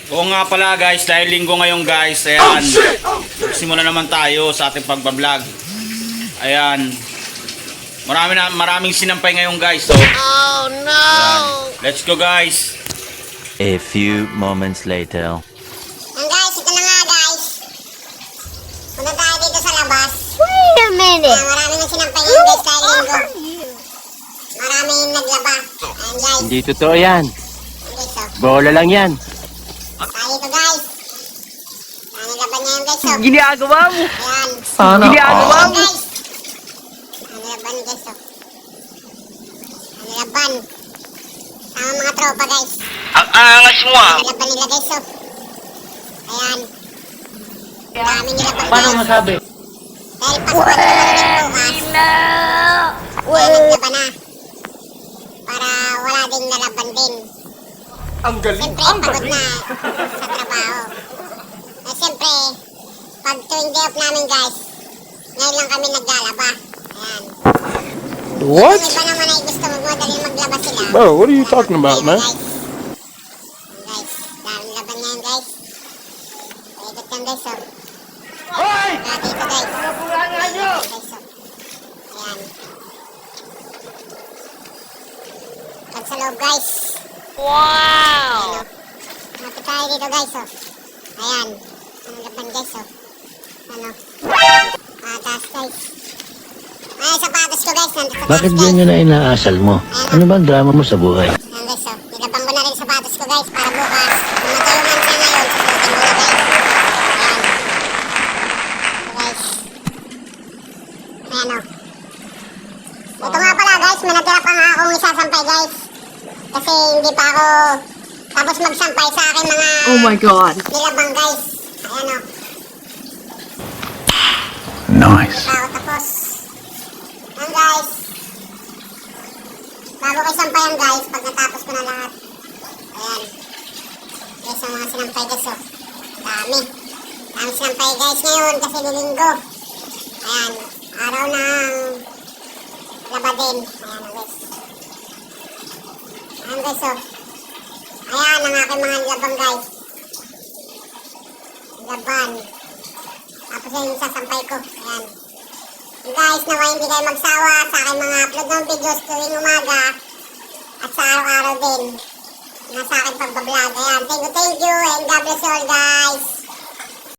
Oo nga pala guys, dahil linggo ngayon guys, ayan, simula naman tayo sa ating pagbablog. Ayan, maraming sinampay ngayon guys. So, oh no! Ayan. Let's go guys! A few moments later. Yan guys, ito na nga guys. Punta tayo dito sa labas. Wait a minute. Marami nang sinampay ngayon guys dahil linggo. Maraming naglaba. Ayan guys. Hindi totoo yan. Okay, so. Bola lang yan. Tayo ito guys. Ano laban niya yung guys, so. Ginagawa mo. Ayan. Sana ginagawa Ayan mo. guys. Ano laban guys, so. Ano laban. Sama mga tropa guys. Ang angas mo ah! Ano laban nila guys, so. Ayan. Dami nila pang Paano guys. masabi? Dahil Pasko at naman bukas. Kaya naglaban na. Para wala ding nalaban din. Ang galing. Siyempre, pagod na sa trabaho. Siyempre, pag tuwing day off namin guys, ngayon lang kami naglalaba. Ayan. What? Yung iba naman ay gusto magmadaling maglaba sila. Bro, what are you talking about, Ayan, man? guys. Guys, daming laban ngayon guys. Ikot yan guys, oh. Hoy! Dito guys. Kapulangan nyo! Guys, oh. Ayan. Pag sa loob guys. Wow! Mati tayo dito guys, oh. Ayan. Ano laban guys, oh. Ano? Patas guys. Ay, sapatos ko guys. Nandito sa Bakit taas, guys. ganyan na inaasal mo? Ano ba ang drama mo sa buhay? Ayan guys, oh. Nilabang ko na rin sapatos ko guys para bukas. Kung matulungan siya ngayon, susutin ko na guys. Ayan. Guys. Ayan, oh. Ito nga pala guys, may natira pa nga akong isasampay guys. Kasi hindi pa ako tapos magsampay sa akin mga Oh my God. nilabang guys. Ayan, oh. Nice. Hindi pa ako tapos. Ayan guys. Bago ko sampayan guys, pag natapos ko na lahat. Ayan. Guys, ang mga sinampay guys, oh. Dami. Dami sinampay guys ngayon kasi lilinggo. Ayan. Araw ng laba din. Ayan, oh, guys. Ayan guys, oh. Ayan ang aking mga labang guys. Laban. Tapos yan yung sasampay ko. Ayan. Guys, nawa hindi kayo magsawa sa aking mga upload ng videos tuwing umaga at sa araw-araw din na sa aking pagbablog. Ayan, thank you and God bless you all guys.